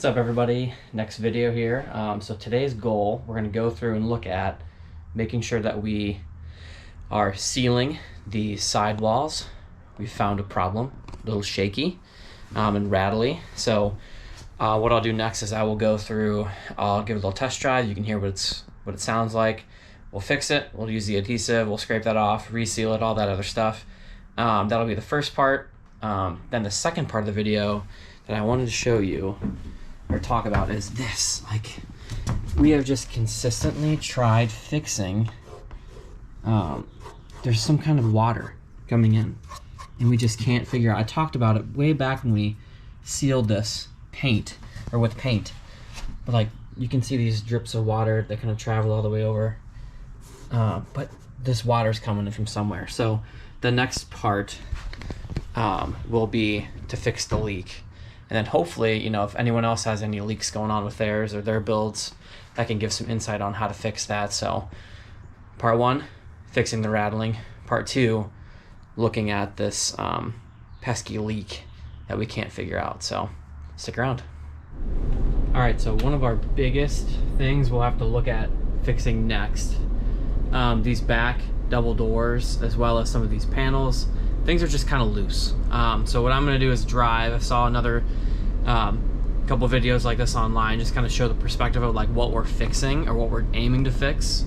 up, everybody? Next video here. So today's goal, we're going to go through and look at making sure that we are sealing the side walls. We found a problem, a little shaky and rattly. So what I'll do next is I will go through, I'll give it a little test drive. You can hear what it sounds like. We'll fix it. We'll use the adhesive. We'll scrape that off, reseal it, all that other stuff. That'll be the first part. Then the second part of the video that I wanted to show you or talk about is this. Like, we have just consistently tried fixing, there's some kind of water coming in and we just can't figure out. I talked about it way back when we sealed this paint, or with paint, but like you can see these drips of water that kind of travel all the way over, but this water's coming in from somewhere. So the next part will be to fix the leak. And then hopefully, you know, if anyone else has any leaks going on with theirs or their builds, that can give some insight on how to fix that. So part one, fixing the rattling. Part two, looking at this pesky leak that we can't figure out. So stick around. All right, so one of our biggest things we'll have to look at fixing next, these back double doors, as well as some of these panels. Things are just kind of loose. So what I'm gonna do is drive. I saw another couple videos like this online, just kind of show the perspective of like what we're fixing or what we're aiming to fix.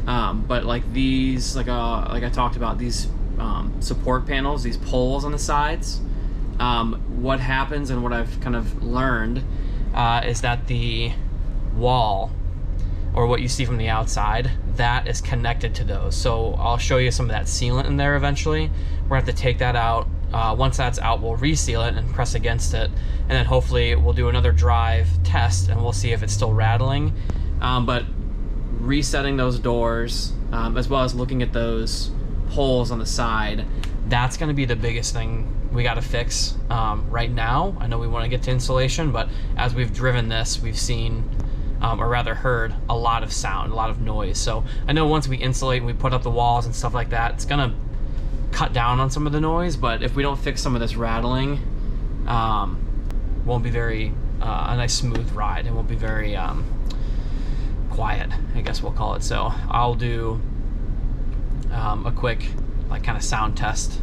But like these, like I talked about, these support panels, these poles on the sides, what happens and what I've kind of learned is that the wall, or what you see from the outside, that is connected to those. So I'll show you some of that sealant in there eventually. We're gonna have to take that out. Once that's out, we'll reseal it and press against it. And then hopefully we'll do another drive test and we'll see if it's still rattling. But resetting those doors, as well as looking at those holes on the side, that's gonna be the biggest thing we gotta fix right now. I know we wanna get to insulation, but as we've driven this, we've seen, or rather heard, a lot of sound, a lot of noise. So I know once we insulate and we put up the walls and stuff like that, it's gonna cut down on some of the noise, but if we don't fix some of this rattling, won't be very, a nice smooth ride. It won't be very quiet, I guess we'll call it. So I'll do a quick, like, kind of sound test,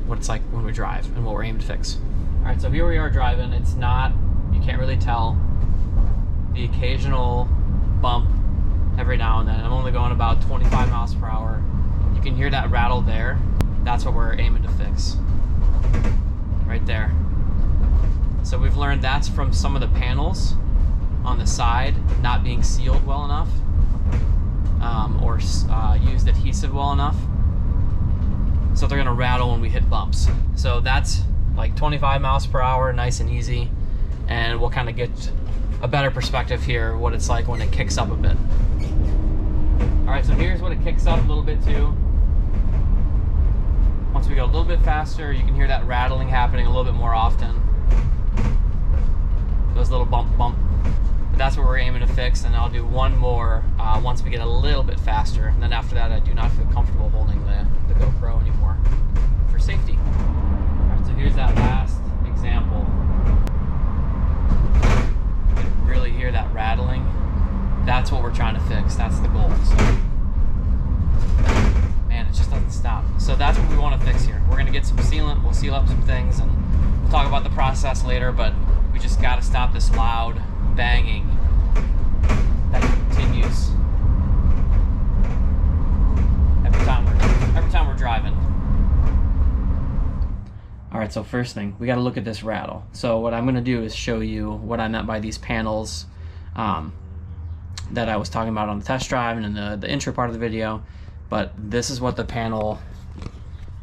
what it's like when we drive and what we're aiming to fix. All right, so here we are driving. It's not, you can't really tell. The occasional bump every now and then. I'm only going about 25 miles per hour. You can hear that rattle there. That's what we're aiming to fix. Right there. So we've learned that's from some of the panels on the side not being sealed well enough, or used adhesive well enough. So they're gonna rattle when we hit bumps. So that's like 25 miles per hour, nice and easy. And we'll kind of get a better perspective here, what it's like when it kicks up a bit. All right, so here's what it kicks up a little bit to. Once we go a little bit faster, you can hear that rattling happening a little bit more often. Those little bump. But that's what we're aiming to fix, and I'll do one more once we get a little bit faster. And then after that, I do not feel comfortable holding the GoPro anymore for safety. All right, so here's that last example. Really hear that rattling. That's what we're trying to fix. That's the goal. So, man, it just doesn't stop. So that's what we want to fix here. We're gonna get some sealant. We'll seal up some things, and we'll talk about the process later. But we just got to stop this loud banging that continues every time we're driving. All right, so first thing, we got to look at this rattle. So what I'm going to do is show you what I meant by these panels that I was talking about on the test drive and in the intro part of the video. But this is what the panel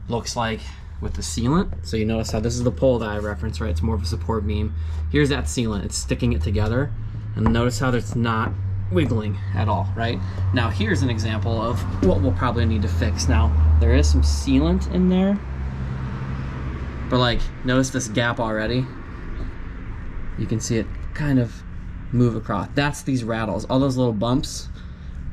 looks like with the sealant. So you notice how this is the pole that I referenced, right? It's more of a support beam. Here's that sealant. It's sticking it together. And notice how it's not wiggling at all, right? Now here's an example of what we'll probably need to fix. Now, there is some sealant in there, but like, notice this gap already. You can see it kind of move across. That's these rattles, all those little bumps,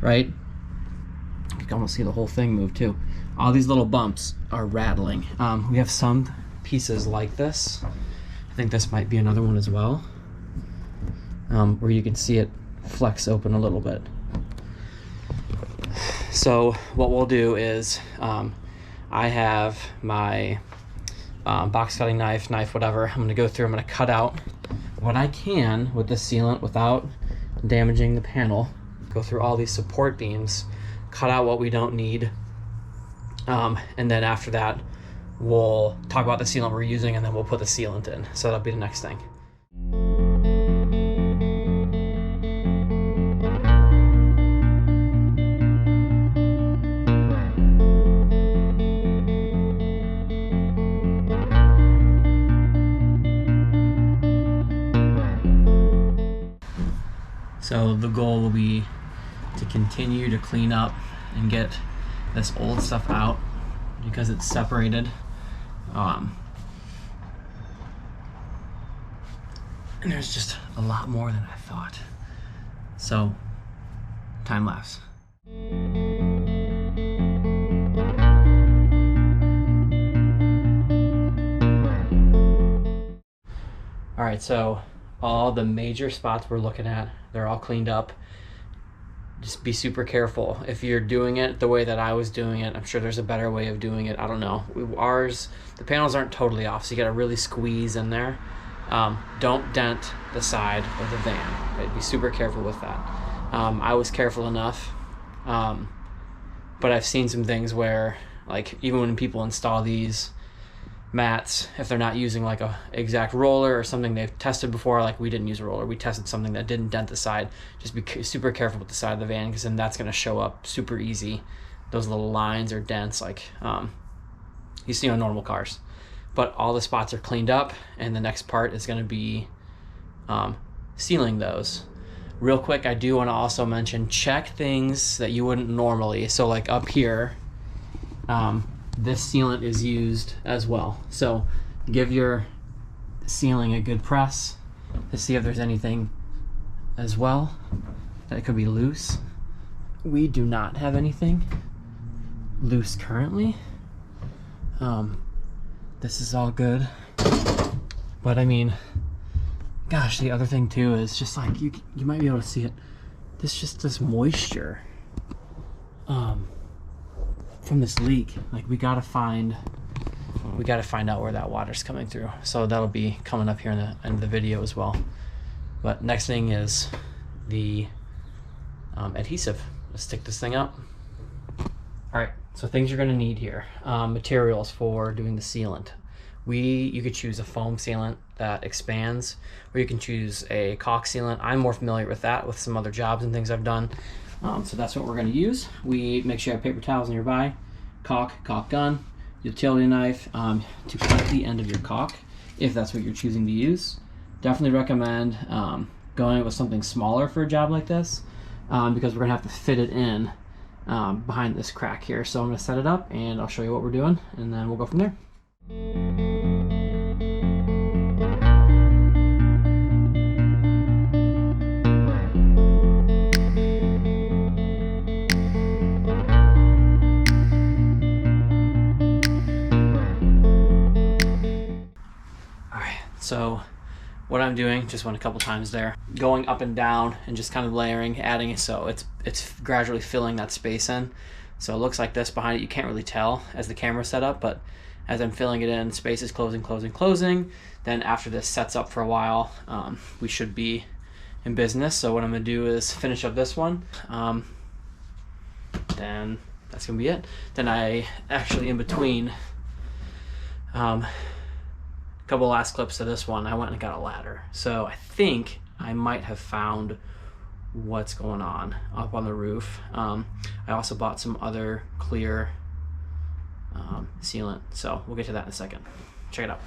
right? You can almost see the whole thing move too. All these little bumps are rattling. We have some pieces like this. I think this might be another one as well. where you can see it flex open a little bit. So what we'll do is I have my box cutting knife, whatever. I'm gonna go through, I'm gonna cut out what I can with this sealant without damaging the panel. Go through all these support beams, cut out what we don't need, and then after that we'll talk about the sealant we're using, and then we'll put the sealant in. So that'll be the next thing. So the goal will be to continue to clean up and get this old stuff out because it's separated. And there's just a lot more than I thought. So, time lapse. All right, so all the major spots we're looking at, they're all cleaned up. Just be super careful. If you're doing it the way that I was doing it, I'm sure there's a better way of doing it. I don't know. The panels aren't totally off, so you gotta really squeeze in there. Don't dent the side of the van. Right? Be super careful with that. I was careful enough, but I've seen some things where, like, even when people install these mats, if they're not using like a exact roller or something they've tested before, like we didn't use a roller, we tested something that didn't dent the side. Just be super careful with the side of the van, because then that's going to show up super easy, those little lines or dents like you see on normal cars. But all the spots are cleaned up, and the next part is going to be sealing those. Real quick, I do want to also mention, check things that you wouldn't normally. So like up here, this sealant is used as well. So give your sealing a good press to see if there's anything as well that could be loose. We do not have anything loose currently. This is all good. But I mean, gosh, the other thing too is just like, you might be able to see it. This moisture from this leak. Like we gotta find out where that water's coming through. So that'll be coming up here in the end of the video as well. But next thing is the adhesive. Let's stick this thing up. All right, so things you're gonna need here. Materials for doing the sealant. You could choose a foam sealant that expands, or you can choose a caulk sealant. I'm more familiar with that with some other jobs and things I've done. So that's what we're going to use. We make sure you have paper towels nearby, caulk gun, utility knife to cut the end of your caulk, if that's what you're choosing to use. Definitely recommend going with something smaller for a job like this, because we're going to have to fit it in behind this crack here. So I'm going to set it up and I'll show you what we're doing, and then we'll go from there. So what I'm doing, just went a couple times there, going up and down and just kind of layering, adding it, so it's gradually filling that space in. So it looks like this behind it. You can't really tell as the camera's set up, but as I'm filling it in, space is closing. Then after this sets up for a while, we should be in business. So what I'm gonna do is finish up this one. Then that's gonna be it. Then I actually, in between couple last clips to this one, I went and got a ladder. So I think I might have found what's going on up on the roof. I also bought some other clear sealant, so we'll get to that in a second. Check it out.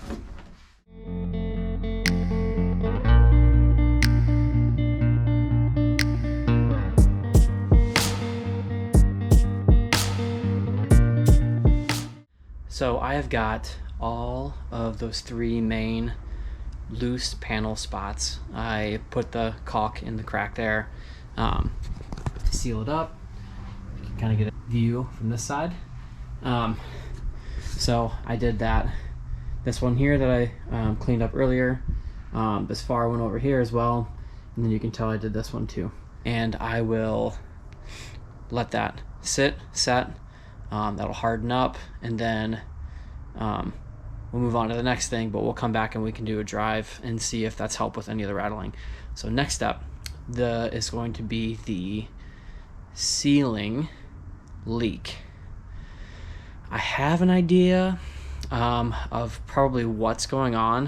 So I have got all of those 3 main loose panel spots. I put the caulk in the crack there to seal it up. You can kind of get a view from this side. So I did that. This one here that I cleaned up earlier, this far one over here as well, And then you can tell I did this one too. And I will let that set. That'll harden up, and then we'll move on to the next thing, but we'll come back and we can do a drive and see if that's helped with any of the rattling. So next up is going to be the sealing leak. I have an idea of probably what's going on.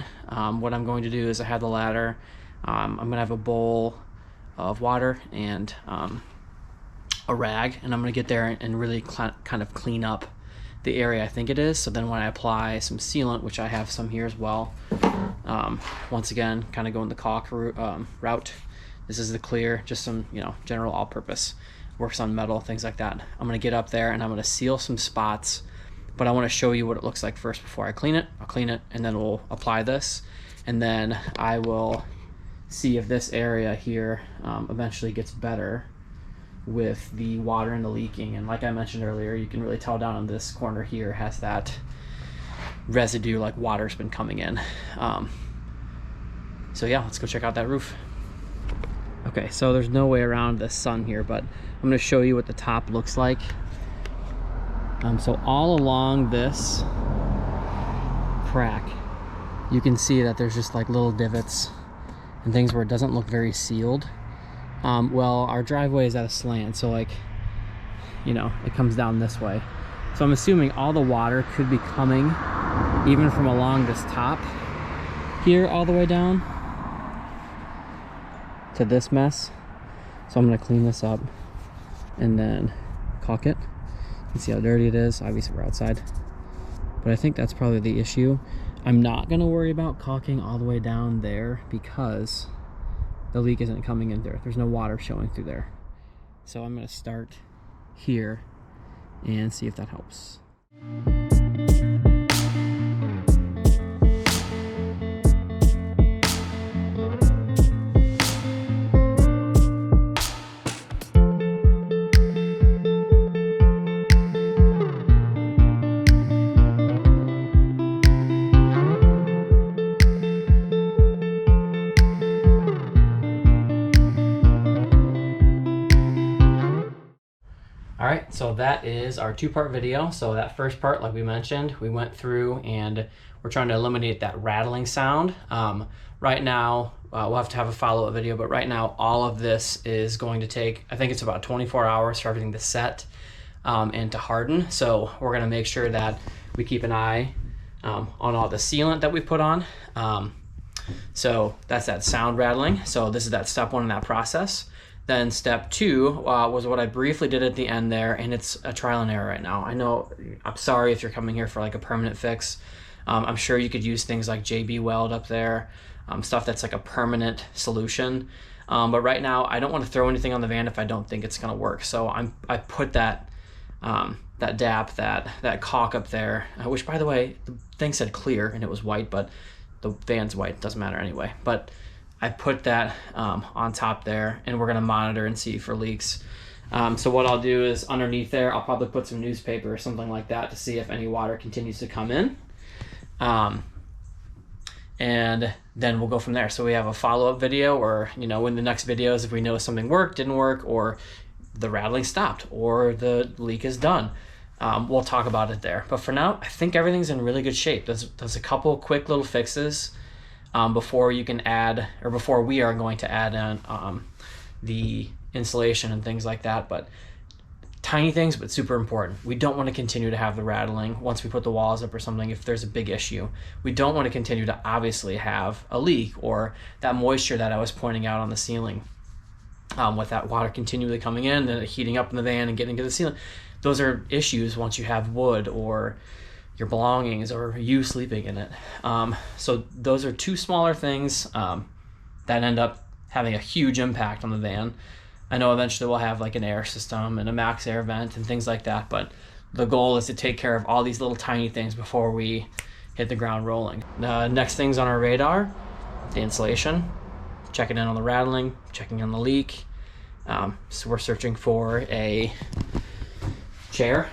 What I'm going to do is I have the ladder. I'm going to have a bowl of water and a rag, and I'm going to get there and really kind of clean up the area I think it is. So then when I apply some sealant, which I have some here as well, once again, kind of going the caulk route. This is the clear, just some, general all-purpose. Works on metal, things like that. I'm going to get up there and I'm going to seal some spots, but I want to show you what it looks like first before I clean it. I'll clean it and then we'll apply this, and then I will see if this area here eventually gets better with the water and the leaking. And like I mentioned earlier, you can really tell down on this corner here has that residue, like water's been coming in. So yeah, let's go check out that roof. Okay, so there's no way around the sun here, but I'm going to show you what the top looks like. So all along this crack, you can see that there's just like little divots and things where it doesn't look very sealed. Well, our driveway is at a slant, so like, it comes down this way. So I'm assuming all the water could be coming even from along this top here all the way down to this mess. So I'm gonna clean this up and then caulk it. You can see how dirty it is. Obviously we're outside, but I think that's probably the issue. I'm not gonna worry about caulking all the way down there because the leak isn't coming in there. There's no water showing through there. So I'm gonna start here and see if that helps. All right, so that is our two-part video. So that first part, like we mentioned, we went through and we're trying to eliminate that rattling sound. Right now, we'll have to have a follow-up video, but right now all of this is going to take, I think it's about 24 hours for everything to set and to harden. So we're gonna make sure that we keep an eye on all the sealant that we put on. So that's that sound rattling. So this is that step one in that process. Then step two was what I briefly did at the end there, and it's a trial and error right now. I know, I'm sorry if you're coming here for like a permanent fix. I'm sure you could use things like JB Weld up there, stuff that's like a permanent solution. But right now, I don't want to throw anything on the van if I don't think it's gonna work. So I put that DAP, that caulk up there, which by the way, the thing said clear and it was white, but the van's white, doesn't matter anyway. But I put that on top there, and we're gonna monitor and see for leaks. So what I'll do is underneath there, I'll probably put some newspaper or something like that to see if any water continues to come in. And then we'll go from there. So we have a follow-up video, or in the next videos, if we know something worked, didn't work, or the rattling stopped, or the leak is done, we'll talk about it there. But for now, I think everything's in really good shape. There's a couple quick little fixes before you can add, or before we are going to add in the insulation and things like that. But tiny things, but super important. We don't want to continue to have the rattling once we put the walls up or something if there's a big issue. We don't want to continue to obviously have a leak or that moisture that I was pointing out on the ceiling with that water continually coming in and heating up in the van and getting to the ceiling. Those are issues once you have wood or your belongings or you sleeping in it. So those are two smaller things that end up having a huge impact on the van. I know eventually we'll have like an air system and a max air vent and things like that, but the goal is to take care of all these little tiny things before we hit the ground rolling. Next things on our radar, the insulation, checking in on the rattling, checking on the leak. So we're searching for a chair.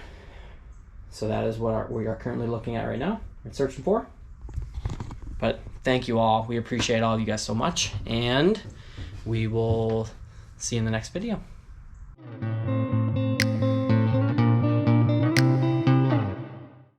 So that is what we are currently looking at right now and searching for. But thank you all. We appreciate all of you guys so much. And we will see you in the next video.